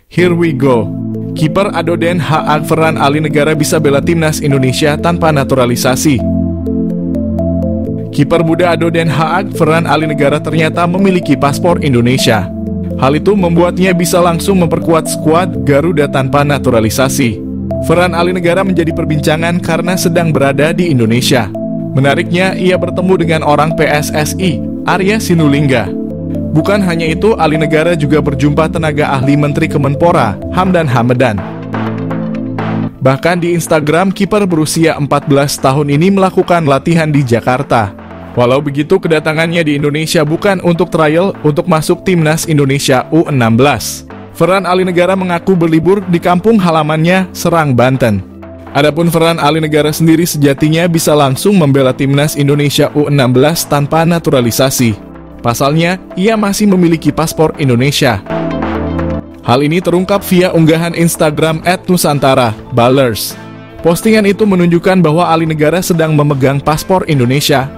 Here we go. Kiper Ado Den Haag Ferran Ali Negara bisa bela timnas Indonesia tanpa naturalisasi. Kiper muda Ado Den Haag Ferran Ali Negara ternyata memiliki paspor Indonesia. Hal itu membuatnya bisa langsung memperkuat skuad Garuda tanpa naturalisasi. Ferran Ali Negara menjadi perbincangan karena sedang berada di Indonesia. Menariknya, ia bertemu dengan orang PSSI, Arya Sinulinga. Bukan hanya itu, Ali Negara juga berjumpa tenaga ahli Menteri Kemenpora, Hamdan Hamedan. Bahkan di Instagram, kiper berusia 14 tahun ini melakukan latihan di Jakarta. Walau begitu, kedatangannya di Indonesia bukan untuk trial untuk masuk timnas Indonesia U16. Ferran Ali Negara mengaku berlibur di kampung halamannya, Serang, Banten. Adapun Ferran Ali Negara sendiri sejatinya bisa langsung membela timnas Indonesia U16 tanpa naturalisasi. Pasalnya, ia masih memiliki paspor Indonesia. Hal ini terungkap via unggahan Instagram @nusantara_ballers. Postingan itu menunjukkan bahwa Ali Negara sedang memegang paspor Indonesia.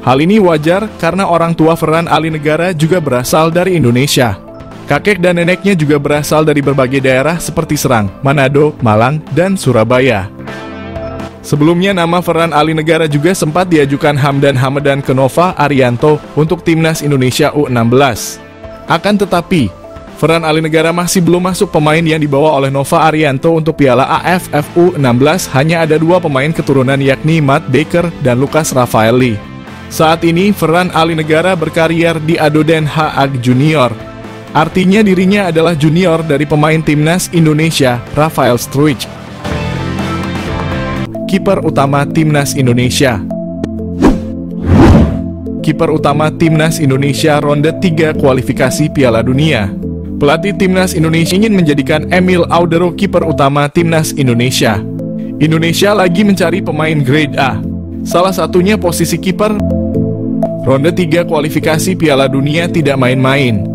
Hal ini wajar karena orang tua Ferran Ali Negara juga berasal dari Indonesia. Kakek dan neneknya juga berasal dari berbagai daerah seperti Serang, Manado, Malang, dan Surabaya. Sebelumnya nama Ferran Ali Negara juga sempat diajukan Hamdan Hamedan ke Nova Arianto untuk timnas Indonesia U16. Akan tetapi, Ferran Ali Negara masih belum masuk pemain yang dibawa oleh Nova Arianto untuk Piala AFF U16. Hanya ada 2 pemain keturunan yakni Matt Baker dan Lucas Rafaeli. Saat ini Ferran Ali Negara berkarier di Ado Den Haag Junior. Artinya dirinya adalah junior dari pemain timnas Indonesia, Rafael Struijk. Kiper utama timnas Indonesia. Kiper utama timnas Indonesia ronde 3 kualifikasi Piala Dunia. Pelatih timnas Indonesia ingin menjadikan Emil Audero kiper utama timnas Indonesia. Indonesia lagi mencari pemain grade A. Salah satunya posisi kiper. Ronde 3 kualifikasi Piala Dunia tidak main-main.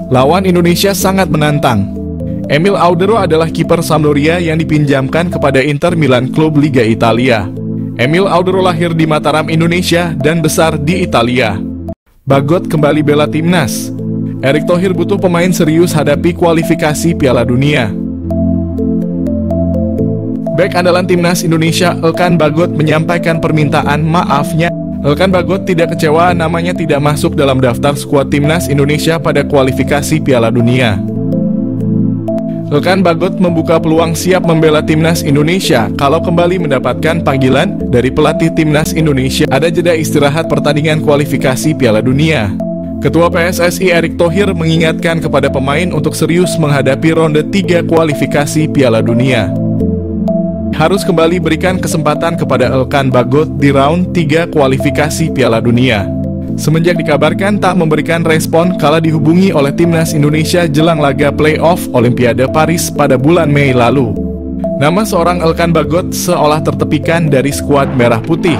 Lawan Indonesia sangat menantang. Emil Audero adalah kiper Sampdoria yang dipinjamkan kepada Inter Milan klub Liga Italia. Emil Audero lahir di Mataram, Indonesia dan besar di Italia. Bagot kembali bela timnas. Erick Thohir butuh pemain serius hadapi kualifikasi Piala Dunia. Bek andalan timnas Indonesia Elkan Bagot menyampaikan permintaan maafnya. Elkan Bagot tidak kecewa namanya tidak masuk dalam daftar skuad timnas Indonesia pada kualifikasi Piala Dunia. Elkan Bagot membuka peluang siap membela timnas Indonesia kalau kembali mendapatkan panggilan dari pelatih timnas Indonesia. Ada jeda istirahat pertandingan kualifikasi Piala Dunia. Ketua PSSI Erick Thohir mengingatkan kepada pemain untuk serius menghadapi ronde 3 kualifikasi Piala Dunia. Harus kembali berikan kesempatan kepada Elkan Bagot di round 3 kualifikasi Piala Dunia. Semenjak dikabarkan tak memberikan respon kala dihubungi oleh timnas Indonesia jelang laga playoff Olimpiade Paris pada bulan Mei lalu. Nama seorang Elkan Bagot seolah tertepikan dari skuad merah putih.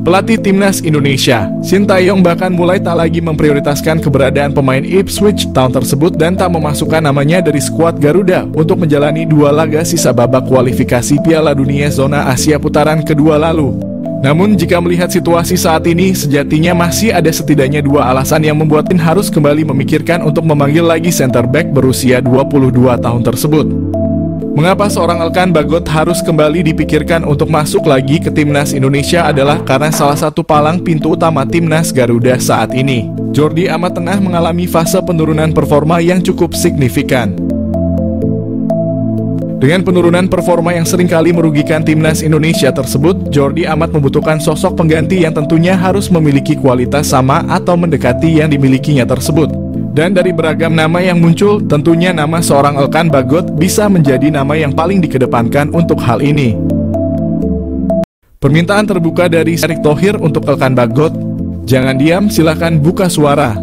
Pelatih timnas Indonesia, Shin Tae-yong bahkan mulai tak lagi memprioritaskan keberadaan pemain Ipswich Town tersebut dan tak memasukkan namanya dari skuad Garuda untuk menjalani 2 laga sisa babak kualifikasi Piala Dunia zona Asia putaran kedua lalu. Namun jika melihat situasi saat ini, sejatinya masih ada setidaknya 2 alasan yang membuat tim harus kembali memikirkan untuk memanggil lagi center back berusia 22 tahun tersebut. Mengapa seorang Elkan Bagot harus kembali dipikirkan untuk masuk lagi ke timnas Indonesia adalah karena salah satu palang pintu utama timnas Garuda saat ini, Jordi Amat tengah mengalami fase penurunan performa yang cukup signifikan. Dengan penurunan performa yang seringkali merugikan timnas Indonesia tersebut, Jordi Amat membutuhkan sosok pengganti yang tentunya harus memiliki kualitas sama atau mendekati yang dimilikinya tersebut. Dan dari beragam nama yang muncul, tentunya nama seorang Elkan Bagot bisa menjadi nama yang paling dikedepankan untuk hal ini. Permintaan terbuka dari Erick Thohir untuk Elkan Bagot. Jangan diam, silahkan buka suara.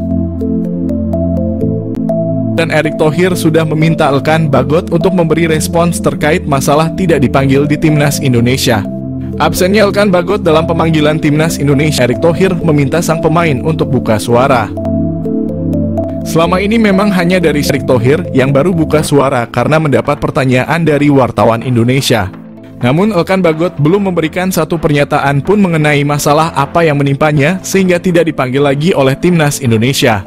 Dan Erick Thohir sudah meminta Elkan Bagot untuk memberi respons terkait masalah tidak dipanggil di timnas Indonesia. Absennya Elkan Bagot dalam pemanggilan timnas Indonesia, Erick Thohir meminta sang pemain untuk buka suara. Selama ini memang hanya dari Erick Thohir yang baru buka suara karena mendapat pertanyaan dari wartawan Indonesia. Namun Elkan Bagot belum memberikan satu pernyataan pun mengenai masalah apa yang menimpanya sehingga tidak dipanggil lagi oleh timnas Indonesia.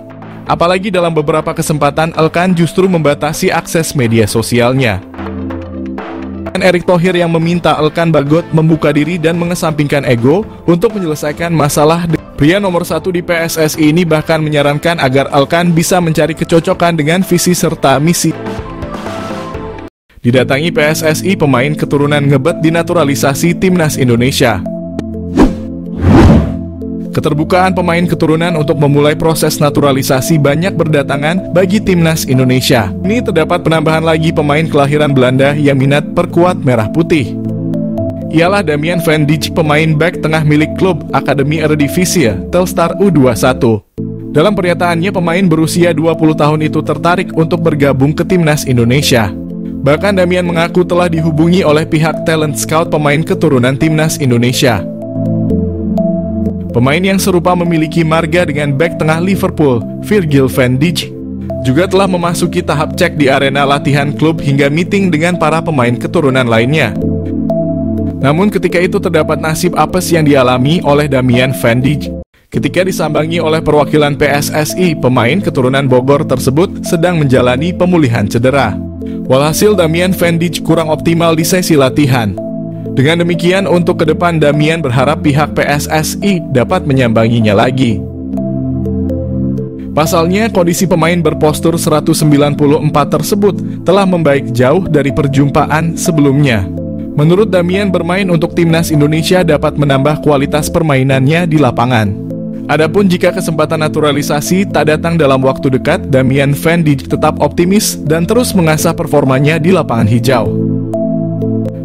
Apalagi dalam beberapa kesempatan Elkan justru membatasi akses media sosialnya. Erick Thohir yang meminta Elkan Bagot membuka diri dan mengesampingkan ego untuk menyelesaikan masalah. Pria nomor 1 di PSSI ini bahkan menyarankan agar Elkan bisa mencari kecocokan dengan visi serta misi. Didatangi PSSI, pemain keturunan Ngebet dinaturalisasi Timnas Indonesia. Keterbukaan pemain keturunan untuk memulai proses naturalisasi banyak berdatangan bagi Timnas Indonesia. Ini terdapat penambahan lagi pemain kelahiran Belanda yang minat perkuat merah putih. Ialah Damian van Dijk, pemain bek tengah milik klub Akademi Eredivisie Telstar U21. Dalam pernyataannya, pemain berusia 20 tahun itu tertarik untuk bergabung ke Timnas Indonesia. Bahkan Damian mengaku telah dihubungi oleh pihak talent scout pemain keturunan Timnas Indonesia. Pemain yang serupa memiliki marga dengan bek tengah Liverpool, Virgil van Dijk, juga telah memasuki tahap cek di arena latihan klub hingga meeting dengan para pemain keturunan lainnya. Namun ketika itu terdapat nasib apes yang dialami oleh Damian van Dijk. Ketika disambangi oleh perwakilan PSSI, pemain keturunan Bogor tersebut sedang menjalani pemulihan cedera. Walhasil Damian van Dijk kurang optimal di sesi latihan. Dengan demikian, untuk ke depan Damian berharap pihak PSSI dapat menyambanginya lagi. Pasalnya, kondisi pemain berpostur 194 tersebut telah membaik jauh dari perjumpaan sebelumnya. Menurut Damian, bermain untuk Timnas Indonesia dapat menambah kualitas permainannya di lapangan. Adapun jika kesempatan naturalisasi tak datang dalam waktu dekat, Damian van Dijk tetap optimis dan terus mengasah performanya di lapangan hijau.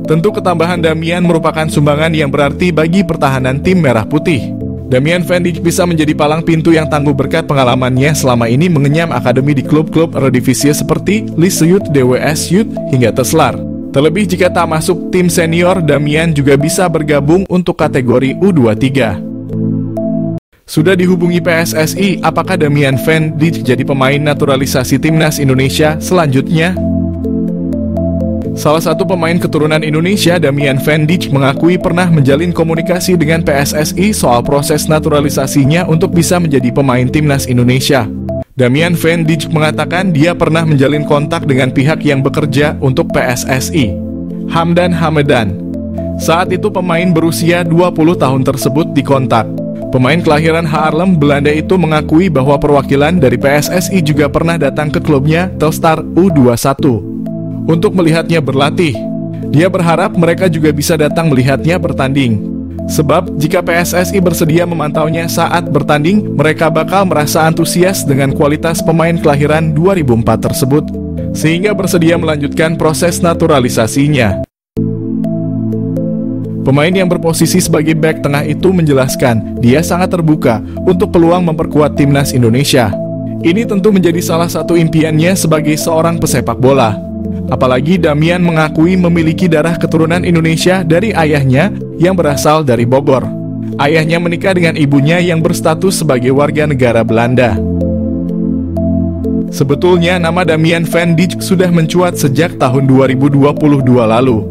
Tentu ketambahan Damian merupakan sumbangan yang berarti bagi pertahanan tim merah putih. Damian van Dijk bisa menjadi palang pintu yang tangguh berkat pengalamannya selama ini mengenyam akademi di klub-klub Eredivisie seperti Lisse Youth, DWS Youth, hingga Teslar. Terlebih jika tak masuk tim senior, Damian juga bisa bergabung untuk kategori U23. Sudah dihubungi PSSI, apakah Damian van Dijk jadi pemain naturalisasi Timnas Indonesia selanjutnya? Salah satu pemain keturunan Indonesia, Damian van Dijk, mengakui pernah menjalin komunikasi dengan PSSI soal proses naturalisasinya untuk bisa menjadi pemain Timnas Indonesia. Damian van Dijk mengatakan dia pernah menjalin kontak dengan pihak yang bekerja untuk PSSI, Hamdan Hamedan. Saat itu pemain berusia 20 tahun tersebut dikontak. Pemain kelahiran Haarlem, Belanda itu mengakui bahwa perwakilan dari PSSI juga pernah datang ke klubnya Telstar U21 untuk melihatnya berlatih. Dia berharap mereka juga bisa datang melihatnya bertanding. Sebab jika PSSI bersedia memantaunya saat bertanding, mereka bakal merasa antusias dengan kualitas pemain kelahiran 2004 tersebut, sehingga bersedia melanjutkan proses naturalisasinya. Pemain yang berposisi sebagai bek tengah itu menjelaskan, dia sangat terbuka untuk peluang memperkuat Timnas Indonesia. Ini tentu menjadi salah satu impiannya sebagai seorang pesepak bola. Apalagi Damian mengakui memiliki darah keturunan Indonesia dari ayahnya yang berasal dari Bogor. Ayahnya menikah dengan ibunya yang berstatus sebagai warga negara Belanda. Sebetulnya nama Damian van Dijk sudah mencuat sejak tahun 2022 lalu.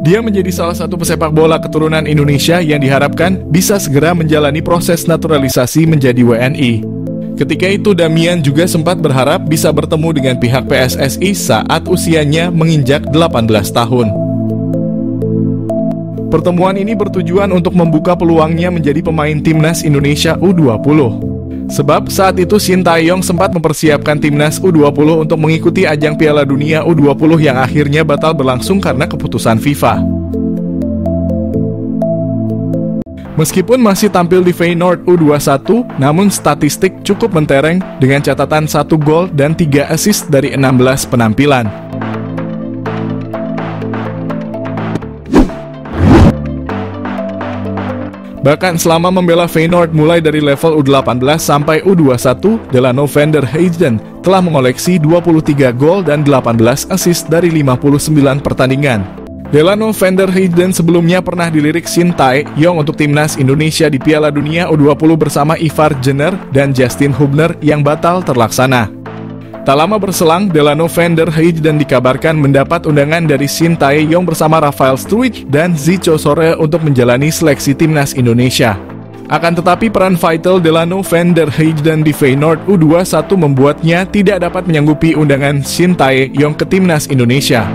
Dia menjadi salah satu pesepak bola keturunan Indonesia yang diharapkan bisa segera menjalani proses naturalisasi menjadi WNI. Ketika itu Damian juga sempat berharap bisa bertemu dengan pihak PSSI saat usianya menginjak 18 tahun. Pertemuan ini bertujuan untuk membuka peluangnya menjadi pemain Timnas Indonesia U20. Sebab saat itu Shin Tae-yong sempat mempersiapkan Timnas U20 untuk mengikuti ajang Piala Dunia U20 yang akhirnya batal berlangsung karena keputusan FIFA. Meskipun masih tampil di Feyenoord U21, namun statistik cukup mentereng dengan catatan 1 gol dan 3 assist dari 16 penampilan. Bahkan selama membela Feyenoord mulai dari level U18 sampai U21, Delano van der Heijden telah mengoleksi 23 gol dan 18 assist dari 59 pertandingan. Delano van der Heijden sebelumnya pernah dilirik Shin Tae-yong untuk Timnas Indonesia di Piala Dunia U20 bersama Ivar Jenner dan Justin Hubner yang batal terlaksana. Tak lama berselang, Delano van der Heijden dikabarkan mendapat undangan dari Shin Tae-yong bersama Rafael Struijk dan Zico Sore untuk menjalani seleksi Timnas Indonesia. Akan tetapi peran vital Delano van der Heijden di Feyenoord U21 membuatnya tidak dapat menyanggupi undangan Shin Tae-yong ke timnas Indonesia.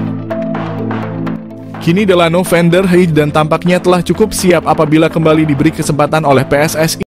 Kini Delano van der Heijden tampaknya telah cukup siap apabila kembali diberi kesempatan oleh PSSI.